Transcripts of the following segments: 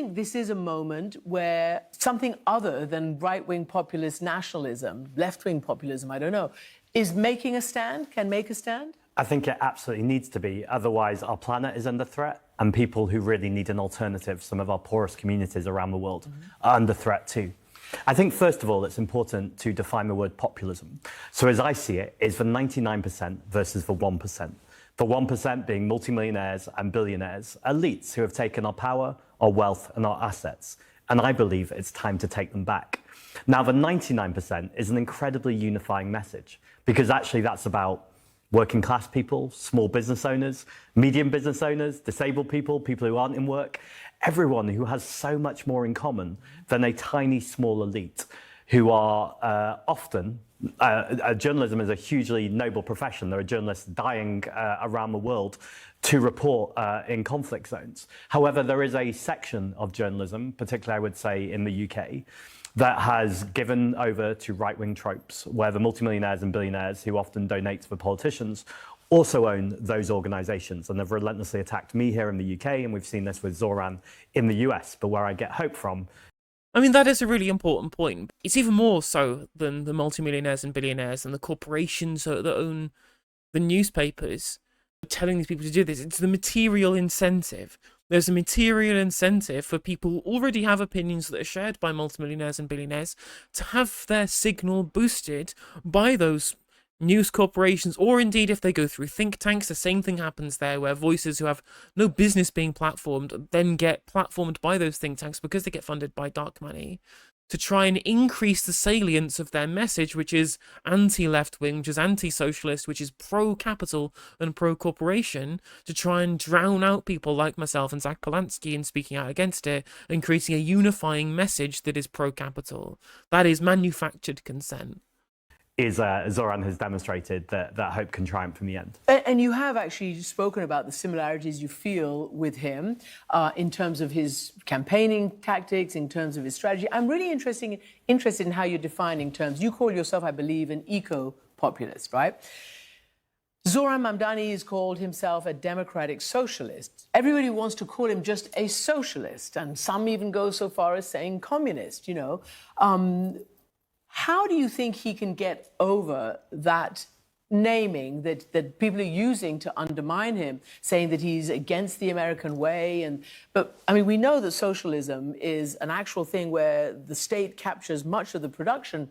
think this is a moment where something other than right-wing populist nationalism, left-wing populism, I don't know, is making a stand, can make a stand? I think it absolutely needs to be. Otherwise, our planet is under threat, and people who really need an alternative, some of our poorest communities around the world, are under threat too. I think, first of all, it's important to define the word populism. So as I see it, it's the 99% versus the 1%. The 1% being multimillionaires and billionaires, elites who have taken our power, our wealth, and our assets. And I believe it's time to take them back. Now, the 99% is an incredibly unifying message, because actually that's about working class people, small business owners, medium business owners, disabled people, people who aren't in work, everyone who has so much more in common than a tiny, small elite who are often, journalism is a hugely noble profession. There are journalists dying around the world to report in conflict zones. However, there is a section of journalism, particularly I would say in the UK, that has given over to right-wing tropes, where the multimillionaires and billionaires who often donate to the politicians also own those organisations, and have relentlessly attacked me here in the UK, and we've seen this with Zoran in the US. But where I get hope from... I mean, that is a really important point. It's even more so than the multimillionaires and billionaires and the corporations that own the newspapers telling these people to do this. It's the material incentive. There's a material incentive for people who already have opinions that are shared by multimillionaires and billionaires to have their signal boosted by those news corporations, or indeed if they go through think tanks, the same thing happens there, where voices who have no business being platformed then get platformed by those think tanks because they get funded by dark money to try and increase the salience of their message, which is anti-left-wing, which is anti-socialist, which is pro-capital and pro-corporation, to try and drown out people like myself and Zack Polanski in speaking out against it and creating a unifying message that is pro-capital. That is manufactured consent. Zoran has demonstrated that hope can triumph in the end. And you have actually spoken about the similarities you feel with him in terms of his campaigning tactics, in terms of his strategy. I'm really interested in how you're defining terms. You call yourself, I believe, an eco-populist, right? Zoran Mamdani has called himself a democratic socialist. Everybody wants to call him just a socialist, and some even go so far as saying communist, you know. How do you think he can get over that naming that people are using to undermine him, saying that he's against the American way? But I mean, we know that socialism is an actual thing where the state captures much of the production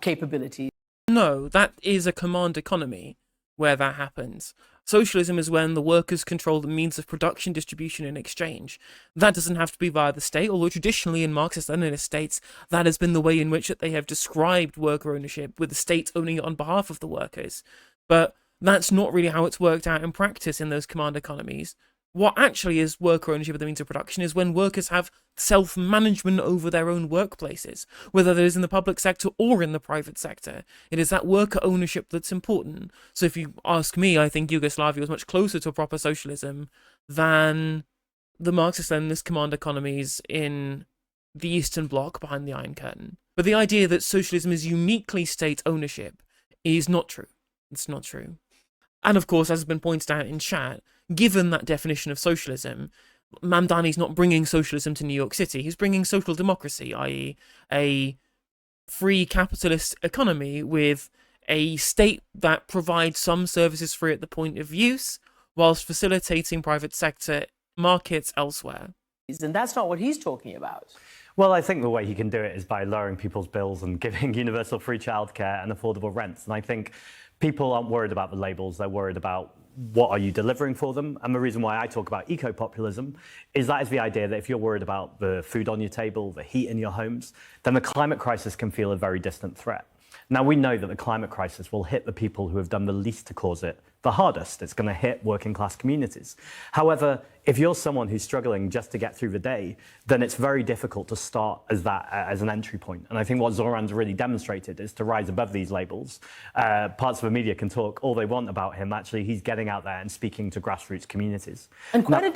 capability. No, that is a command economy where that happens. Socialism is when the workers control the means of production, distribution, and exchange. That doesn't have to be via the state, although traditionally in Marxist-Leninist states, that has been the way in which they have described worker ownership, with the state owning it on behalf of the workers. But that's not really how it's worked out in practice in those command economies. What actually is worker ownership of the means of production is when workers have self-management over their own workplaces, whether it is in the public sector or in the private sector. It is that worker ownership that's important. So if you ask me, I think Yugoslavia was much closer to a proper socialism than the Marxist-Leninist command economies in the Eastern Bloc behind the Iron Curtain. But the idea that socialism is uniquely state ownership is not true. It's not true. And of course, as has been pointed out in chat, given that definition of socialism, Mamdani's not bringing socialism to New York City. He's bringing social democracy, i.e. a free capitalist economy with a state that provides some services free at the point of use, whilst facilitating private sector markets elsewhere. And that's not what he's talking about. Well, I think the way he can do it is by lowering people's bills and giving universal free childcare and affordable rents. And I think people aren't worried about the labels, they're worried about what are you delivering for them. And the reason why I talk about eco-populism is that is the idea that if you're worried about the food on your table, the heat in your homes, then the climate crisis can feel a very distant threat. Now, we know that the climate crisis will hit the people who have done the least to cause it the hardest. It's going to hit working class communities. However, if you're someone who's struggling just to get through the day, then it's very difficult to start as an entry point. And I think what Zoran's really demonstrated is to rise above these labels. Parts of the media can talk all they want about him. Actually, he's getting out there and speaking to grassroots communities. And quite a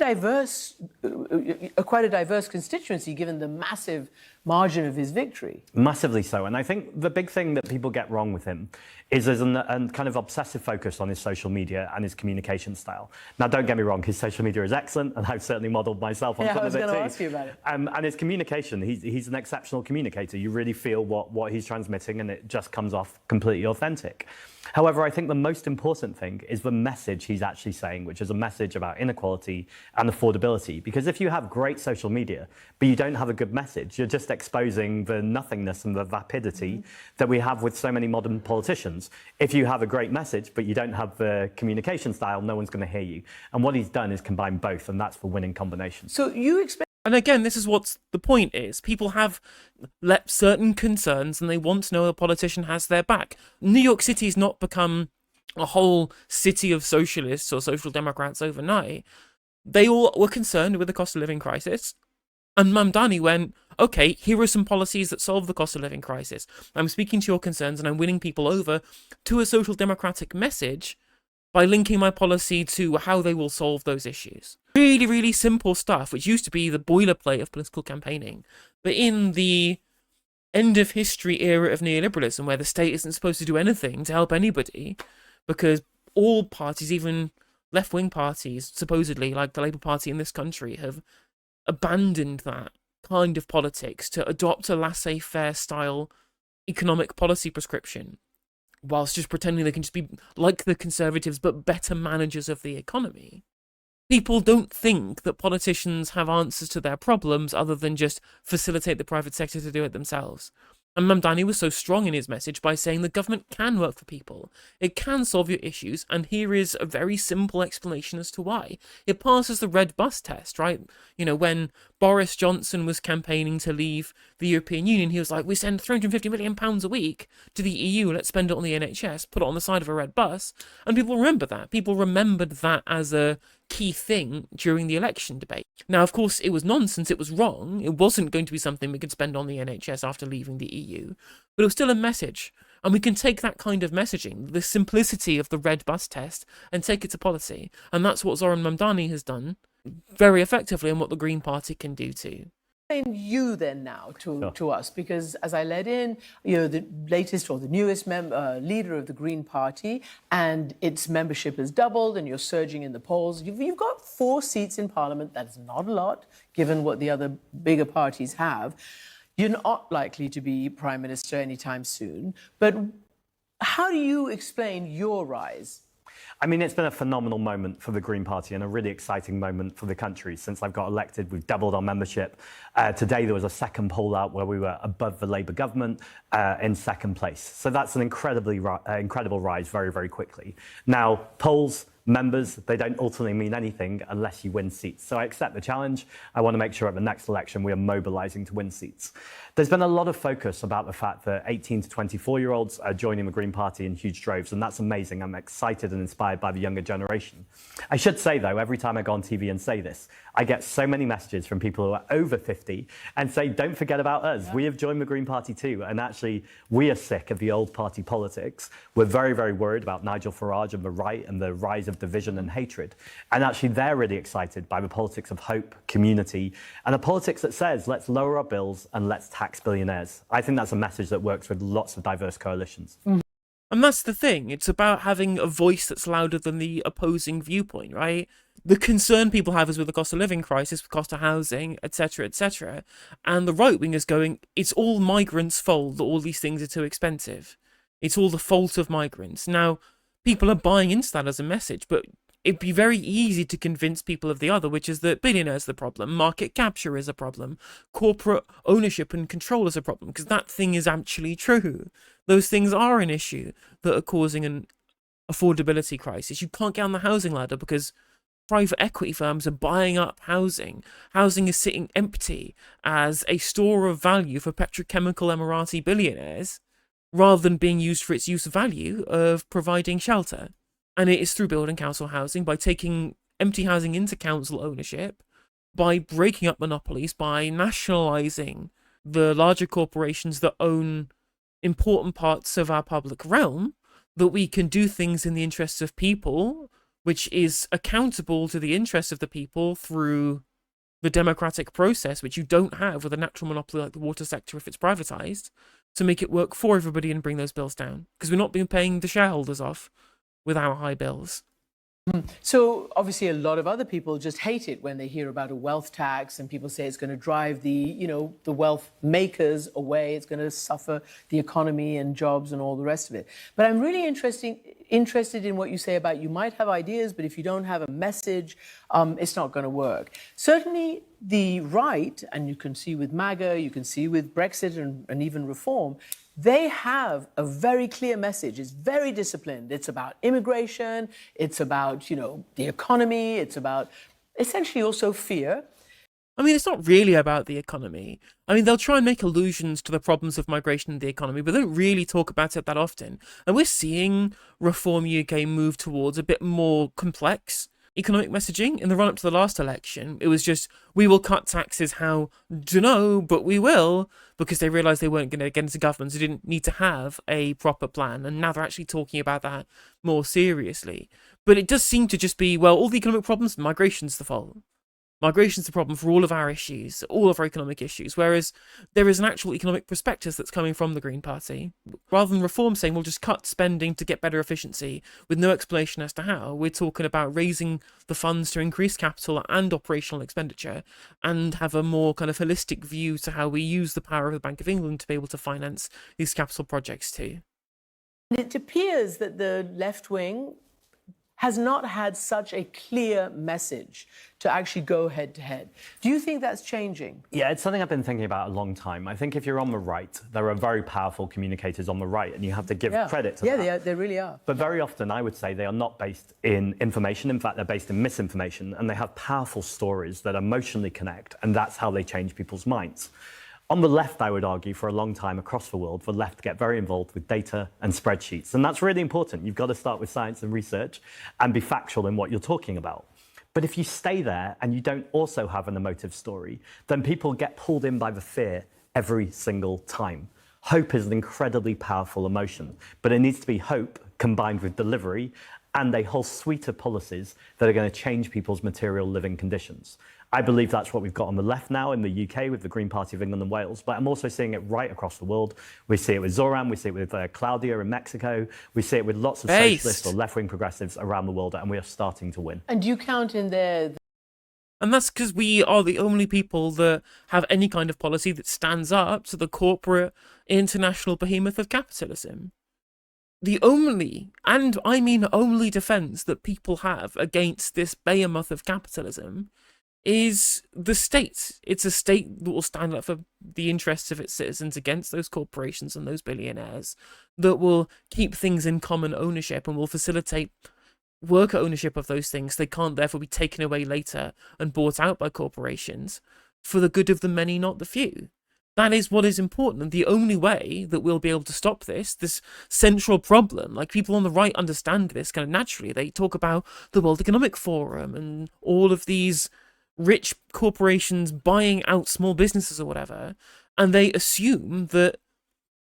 diverse constituency, given the massive margin of his victory. Massively so. And I think the big thing that people get wrong with him is there's a kind of obsessive focus on his social media media and his communication style. Now, don't get me wrong, his social media is excellent, and I've certainly modelled myself on some of it too. I was going to ask you about it. And his communication, he's an exceptional communicator. You really feel what he's transmitting, and it just comes off completely authentic. However, I think the most important thing is the message he's actually saying, which is a message about inequality and affordability. Because if you have great social media, but you don't have a good message, you're just exposing the nothingness and the vapidity that we have with so many modern politicians. If you have a great message, but you don't have the communication style, no one's going to hear you. And what he's done is combine both, and that's the winning combination. So you expect... And again, this is what the point is. People have certain concerns and they want to know a politician has their back. New York City's not become a whole city of socialists or social democrats overnight. They all were concerned with the cost of living crisis. And Mamdani went, okay, here are some policies that solve the cost of living crisis. I'm speaking to your concerns and I'm winning people over to a social democratic message by linking my policy to how they will solve those issues. Really, really simple stuff, which used to be the boilerplate of political campaigning. But in the end of history era of neoliberalism, where the state isn't supposed to do anything to help anybody, because all parties, even left-wing parties, supposedly, like the Labour Party in this country, have abandoned that kind of politics to adopt a laissez-faire style economic policy prescription, whilst just pretending they can just be like the Conservatives, but better managers of the economy. People don't think that politicians have answers to their problems other than just facilitate the private sector to do it themselves. And Mamdani was so strong in his message by saying the government can work for people. It can solve your issues, and here is a very simple explanation as to why. It passes the red bus test, right? You know, when Boris Johnson was campaigning to leave the European Union, he was like, we send £350 million a week to the EU, let's spend it on the NHS, put it on the side of a red bus. And people remember that. People remembered that as a key thing during the election debate. Now, of course, it was nonsense, it was wrong, it wasn't going to be something we could spend on the NHS after leaving the EU, but it was still a message, and we can take that kind of messaging, the simplicity of the red bus test, and take it to policy, and that's what Zoran Mamdani has done very effectively, and what the Green Party can do too. Explain you then now to us, because as I led in, you're the latest or the newest leader of the Green Party, and its membership has doubled, and you're surging in the polls. You've got 4 seats in Parliament. That's not a lot, given what the other bigger parties have. You're not likely to be Prime Minister anytime soon. But how do you explain your rise? I mean, it's been a phenomenal moment for the Green Party and a really exciting moment for the country. Since I've got elected, we've doubled our membership. Today, there was a second poll out where we were above the Labour government in second place. So that's an incredible rise very, very quickly. Now, polls, members, they don't ultimately mean anything unless you win seats. So I accept the challenge. I want to make sure at the next election we are mobilising to win seats. There's been a lot of focus about the fact that 18 to 24-year-olds are joining the Green Party in huge droves, and that's amazing. I'm excited and inspired by the younger generation. I should say, though, every time I go on TV and say this, I get so many messages from people who are over 50 and say, don't forget about us. Yeah. We have joined the Green Party too, and actually, we are sick of the old party politics. We're very, very worried about Nigel Farage and the right and the rise of division and hatred. And actually, they're really excited by the politics of hope, community, and a politics that says, let's lower our bills and let's tax billionaires. I think that's a message that works with lots of diverse coalitions. Mm. And that's the thing. It's about having a voice that's louder than the opposing viewpoint, right? The concern people have is with the cost of living crisis, the cost of housing, etc., etc. And the right wing is going, it's all migrants' fault that all these things are too expensive. It's all the fault of migrants. Now, people are buying into that as a message, but it'd be very easy to convince people of the other, which is that billionaires are the problem, market capture is a problem, corporate ownership and control is a problem, because that thing is actually true. Those things are an issue that are causing an affordability crisis. You can't get on the housing ladder because private equity firms are buying up housing. Housing is sitting empty as a store of value for petrochemical Emirati billionaires, rather than being used for its use of value of providing shelter. And it is through building council housing, by taking empty housing into council ownership, by breaking up monopolies, by nationalising the larger corporations that own important parts of our public realm, that we can do things in the interests of people, which is accountable to the interests of the people through the democratic process, which you don't have with a natural monopoly like the water sector if it's privatised, to make it work for everybody and bring those bills down. Because we're not being paying the shareholders off with our high bills. So obviously a lot of other people just hate it when they hear about a wealth tax, and people say it's going to drive the wealth makers away. It's going to suffer the economy and jobs and all the rest of it. But I'm really interested in what you say about you might have ideas, but if you don't have a message, it's not going to work. Certainly the right, and you can see with MAGA, you can see with Brexit and even reform, they have a very clear message. It's very disciplined. It's about immigration. It's about, the economy. It's about essentially also fear. I mean, it's not really about the economy. I mean, they'll try and make allusions to the problems of migration and the economy, but they don't really talk about it that often. And we're seeing Reform UK move towards a bit more complex economic messaging. In the run-up to the last election, it was just, we will cut taxes, how? Dunno, but we will, because they realised they weren't going to get into government, so they didn't need to have a proper plan, and now they're actually talking about that more seriously. But it does seem to just be, well, all the economic problems, migration's the fault. Migration's the problem for all of our issues, all of our economic issues, whereas there is an actual economic prospectus that's coming from the Green Party. Rather than Reform saying, we'll just cut spending to get better efficiency, with no explanation as to how, we're talking about raising the funds to increase capital and operational expenditure, and have a more kind of holistic view to how we use the power of the Bank of England to be able to finance these capital projects too. It appears that the left wing has not had such a clear message to actually go head to head. Do you think that's changing? Yeah, it's something I've been thinking about a long time. I think if you're on the right, there are very powerful communicators on the right, and you have to give credit to that. Yeah, they really are. But very often, I would say they are not based in information. In fact, they're based in misinformation, and they have powerful stories that emotionally connect, and that's how they change people's minds. On the left, I would argue, for a long time across the world, the left get very involved with data and spreadsheets. And that's really important. You've got to start with science and research and be factual in what you're talking about. But if you stay there and you don't also have an emotive story, then people get pulled in by the fear every single time. Hope is an incredibly powerful emotion, but it needs to be hope combined with delivery and a whole suite of policies that are going to change people's material living conditions. I believe that's what we've got on the left now in the UK with the Green Party of England and Wales, but I'm also seeing it right across the world. We see it with Zoran, we see it with Claudia in Mexico, we see it with lots of socialist or left-wing progressives around the world, and we are starting to win. And do you count in there? And that's because we are the only people that have any kind of policy that stands up to the corporate international behemoth of capitalism. The only, and I mean only, defence that people have against this behemoth of capitalism is the state. It's a state that will stand up for the interests of its citizens against those corporations and those billionaires, that will keep things in common ownership and will facilitate worker ownership of those things. They can't therefore be taken away later and bought out by corporations, for the good of the many, not the few. That is what is important, and the only way that we'll be able to stop this central problem. Like, people on the right understand this kind of naturally. They talk about the World Economic Forum and all of these rich corporations buying out small businesses or whatever, and they assume that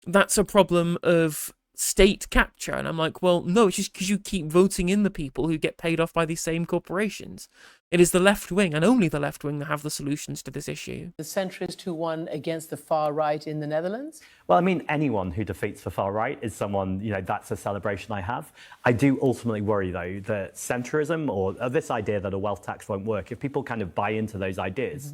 that's a problem of state capture. And I'm like, well, no, it's just because you keep voting in the people who get paid off by these same corporations. It is the left wing, and only the left wing, that have the solutions to this issue. The centrist who won against the far right in the Netherlands? Well, I mean, anyone who defeats the far right is someone, that's a celebration I have. I do ultimately worry, though, that centrism or this idea that a wealth tax won't work, if people kind of buy into those ideas,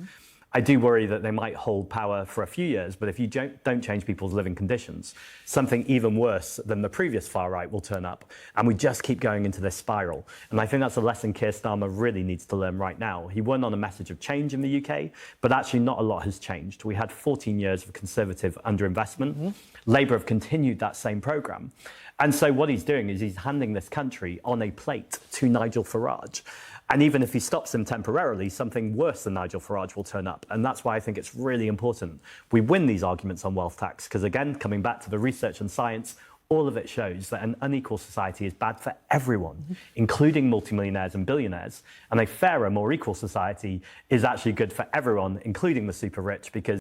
I do worry that they might hold power for a few years, but if you don't change people's living conditions, something even worse than the previous far right will turn up, and we just keep going into this spiral. And I think that's a lesson Keir Starmer really needs to learn right now. He won on a message of change in the UK, but actually not a lot has changed. We had 14 years of Conservative underinvestment. Labour have continued that same programme. And so what he's doing is he's handing this country on a plate to Nigel Farage. And even if he stops him temporarily, something worse than Nigel Farage will turn up. And that's why I think it's really important we win these arguments on wealth tax. Because again, coming back to the research and science, all of it shows that an unequal society is bad for everyone, including multimillionaires and billionaires. And a fairer, more equal society is actually good for everyone, including the super rich, because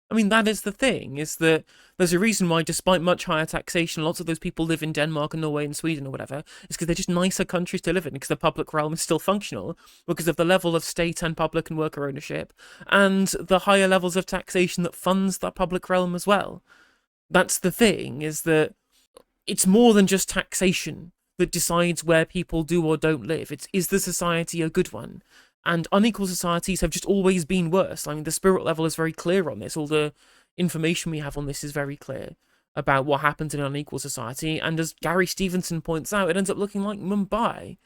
I mean, that is the thing, is that there's a reason why, despite much higher taxation, lots of those people live in Denmark and Norway and Sweden or whatever, is because they're just nicer countries to live in, because the public realm is still functional, because of the level of state and public and worker ownership, and the higher levels of taxation that funds that public realm as well. That's the thing, is that it's more than just taxation that decides where people do or don't live. Is the society a good one? And unequal societies have just always been worse. I mean, the spirit level is very clear on this. All the information we have on this is very clear about what happens in an unequal society. And as Gary Stevenson points out, it ends up looking like Mumbai,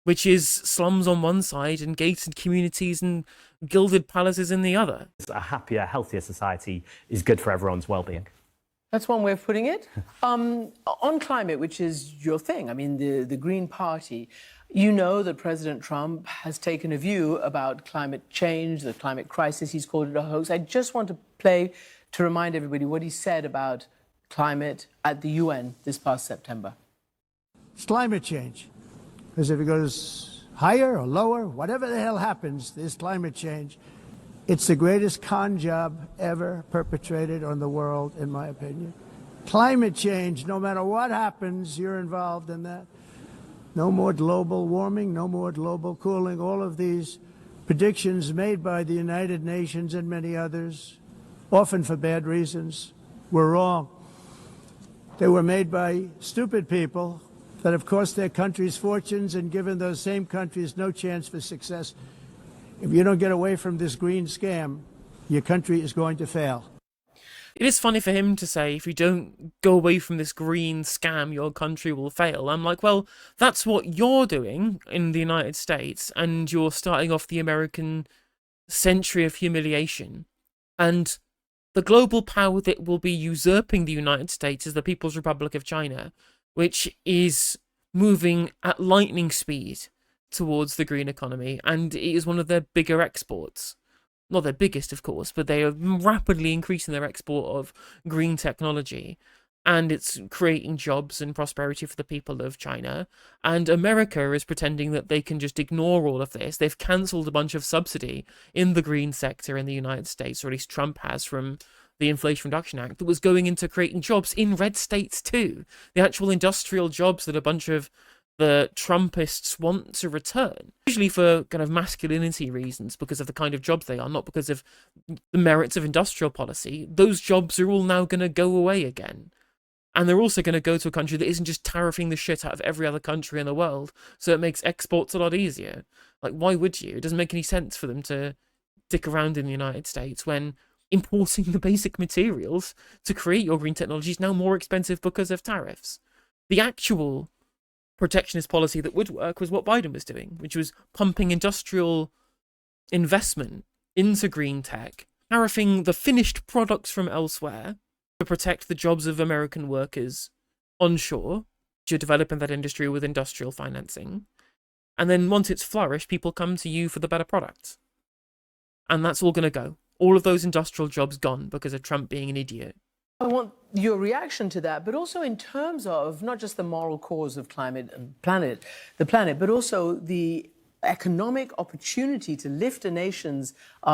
which is slums on one side and gated communities and gilded palaces in the other. A happier, healthier society is good for everyone's well-being. That's one way of putting it. On climate, which is your thing, I mean, the Green Party, you know that President Trump has taken a view about climate change, the climate crisis. He's called it a hoax. I just want to play to remind everybody what he said about climate at the UN this past September. It's climate change. Because if it goes higher or lower, whatever the hell happens, there's climate change. It's the greatest con job ever perpetrated on the world, in my opinion. Climate change, no matter what happens, you're involved in that. No more global warming, no more global cooling. All of these predictions made by the United Nations and many others, often for bad reasons, were wrong. They were made by stupid people that have cost their countries fortunes and given those same countries no chance for success. If you don't get away from this green scam, your country is going to fail. It is funny for him to say, if you don't go away from this green scam, your country will fail. I'm like, well, that's what you're doing in the United States, and you're starting off the American century of humiliation. And the global power that will be usurping the United States is the People's Republic of China, which is moving at lightning speed towards the green economy, and it is one of their bigger exports. Not their biggest, of course, but they are rapidly increasing their export of green technology, and it's creating jobs and prosperity for the people of China. And America is pretending that they can just ignore all of this. They've cancelled a bunch of subsidy in the green sector in the United States, or at least Trump has, from the Inflation Reduction Act, that was going into creating jobs in red states too. The actual industrial jobs that a bunch of the Trumpists want to return, usually for kind of masculinity reasons, because of the kind of jobs they are, not because of the merits of industrial policy. Those jobs are all now going to go away again. And they're also going to go to a country that isn't just tariffing the shit out of every other country in the world, so it makes exports a lot easier. Like, why would you? It doesn't make any sense for them to stick around in the United States when importing the basic materials to create your green technology is now more expensive because of tariffs. The actual protectionist policy that would work was what Biden was doing, which was pumping industrial investment into green tech, tariffing the finished products from elsewhere to protect the jobs of American workers onshore, to develop in that industry with industrial financing. And then once it's flourished, people come to you for the better products. And that's all going to go. All of those industrial jobs gone because of Trump being an idiot. I want your reaction to that, but also in terms of not just the moral cause of climate and the planet, but also the economic opportunity to lift a nation's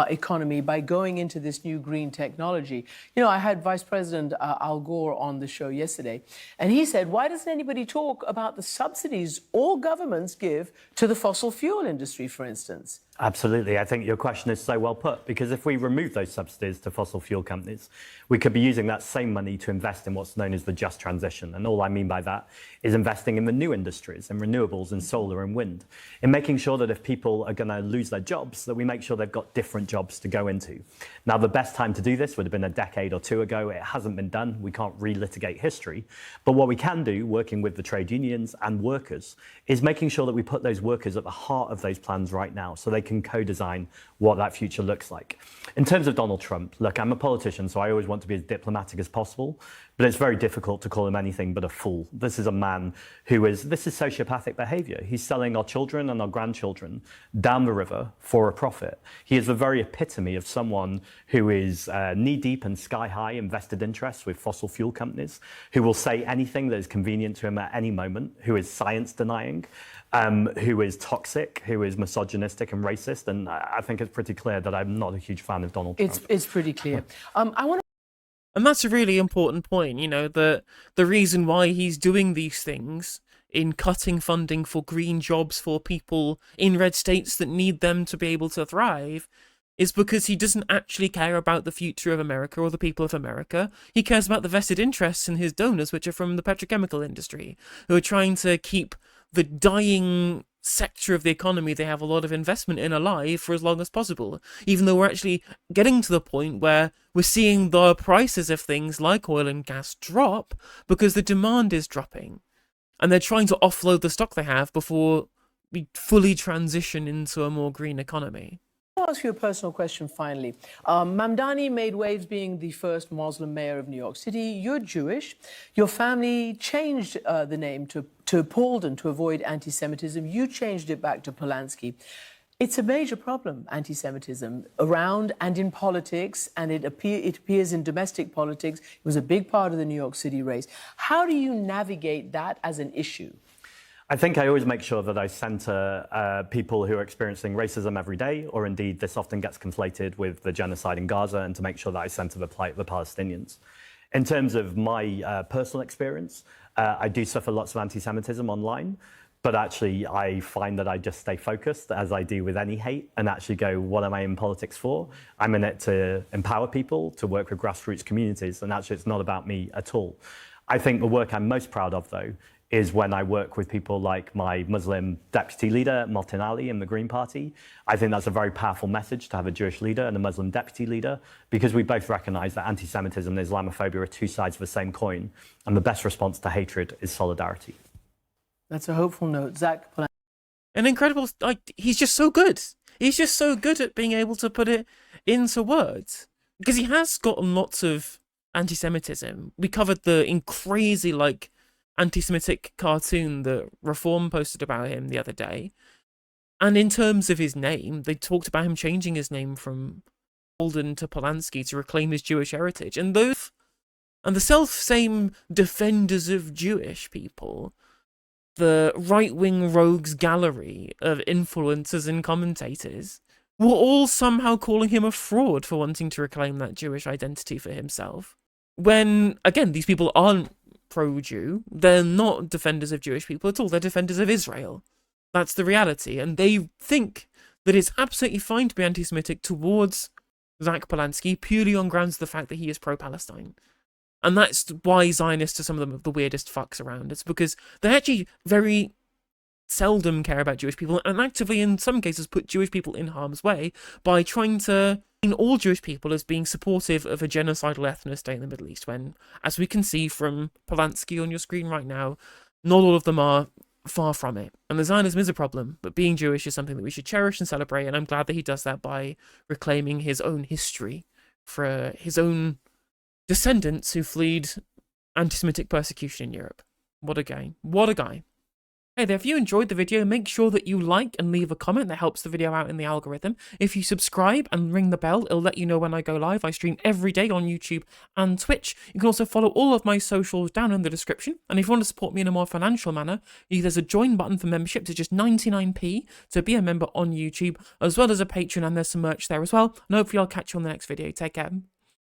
economy by going into this new green technology. You know, I had Vice President Al Gore on the show yesterday, and he said, why doesn't anybody talk about the subsidies all governments give to the fossil fuel industry, for instance? Absolutely. I think your question is so well put, because if we remove those subsidies to fossil fuel companies, we could be using that same money to invest in what's known as the just transition. And all I mean by that is investing in the new industries, in renewables and solar and wind, in making sure that if people are going to lose their jobs, that we make sure they've got different jobs to go into. Now, the best time to do this would have been a decade or two ago. It hasn't been done. We can't relitigate history. But what we can do, working with the trade unions and workers, is making sure that we put those workers at the heart of those plans right now, so they can co-design what that future looks like. In terms of Donald Trump, look, I'm a politician, so I always want to be as diplomatic as possible, but it's very difficult to call him anything but a fool. This is a man this is sociopathic behavior. He's selling our children and our grandchildren down the river for a profit. He is the very epitome of someone who is knee-deep and sky-high in vested interests with fossil fuel companies, who will say anything that is convenient to him at any moment, who is science-denying, who is toxic, who is misogynistic and racist. And I think it's pretty clear that I'm not a huge fan of Donald Trump. It's pretty clear. And that's a really important point, you know, the reason why he's doing these things in cutting funding for green jobs for people in red states that need them to be able to thrive is because he doesn't actually care about the future of America or the people of America. He cares about the vested interests in his donors, which are from the petrochemical industry, who are trying to keep the dying sector of the economy they have a lot of investment in alive for as long as possible, even though we're actually getting to the point where we're seeing the prices of things like oil and gas drop because the demand is dropping. And they're trying to offload the stock they have before we fully transition into a more green economy. I'll ask you a personal question finally. Mamdani made waves being the first Muslim mayor of New York City. You're Jewish. Your family changed the name to Paulden to avoid anti-Semitism. You changed it back to Polanski. It's a major problem, anti-Semitism, around and in politics, and it appears in domestic politics. It was a big part of the New York City race. How do you navigate that as an issue? I think I always make sure that I centre people who are experiencing racism every day, or indeed this often gets conflated with the genocide in Gaza, and to make sure that I centre the plight of the Palestinians. In terms of my personal experience, I do suffer lots of anti-Semitism online, but actually I find that I just stay focused, as I do with any hate, and actually go, what am I in politics for? I'm in it to empower people, to work with grassroots communities, and actually it's not about me at all. I think the work I'm most proud of, though, is when I work with people like my Muslim deputy leader, Mohtin Ali, in the Green Party. I think that's a very powerful message to have a Jewish leader and a Muslim deputy leader, because we both recognise that anti-Semitism and Islamophobia are two sides of the same coin, and the best response to hatred is solidarity. That's a hopeful note. Zack. An incredible, he's just so good. He's just so good at being able to put it into words. Because he has gotten lots of anti-Semitism. We covered the crazy, anti-Semitic cartoon that Reform posted about him the other day. And in terms of his name, they talked about him changing his name from Paulden to Polanski to reclaim his Jewish heritage. And the self-same defenders of Jewish people, the right-wing rogues gallery of influencers and commentators, were all somehow calling him a fraud for wanting to reclaim that Jewish identity for himself. When, again, these people aren't pro-Jew, they're not defenders of Jewish people at all, they're defenders of Israel. That's the reality, and they think that it's absolutely fine to be anti-Semitic towards Zack Polanski purely on grounds of the fact that he is pro-Palestine. And that's why Zionists are some of them the weirdest fucks around. It's because they actually very seldom care about Jewish people, and actively in some cases put Jewish people in harm's way by trying to paint all Jewish people as being supportive of a genocidal ethno state in the Middle East, when, as we can see from Polanski on your screen right now, not all of them are. Far from it. And the Zionism is a problem, but being Jewish is something that we should cherish and celebrate, and I'm glad that he does that by reclaiming his own history for his own descendants who fled anti-Semitic persecution in Europe. What a guy. What a guy. Hey there, if you enjoyed the video, make sure that you like and leave a comment. That helps the video out in the algorithm. If you subscribe and ring the bell, it'll let you know when I go live. I stream every day on YouTube and Twitch. You can also follow all of my socials down in the description. And if you want to support me in a more financial manner, there's a join button for memberships. It's just 99p to be a member on YouTube, as well as a Patreon, and there's some merch there as well. And hopefully I'll catch you on the next video. Take care.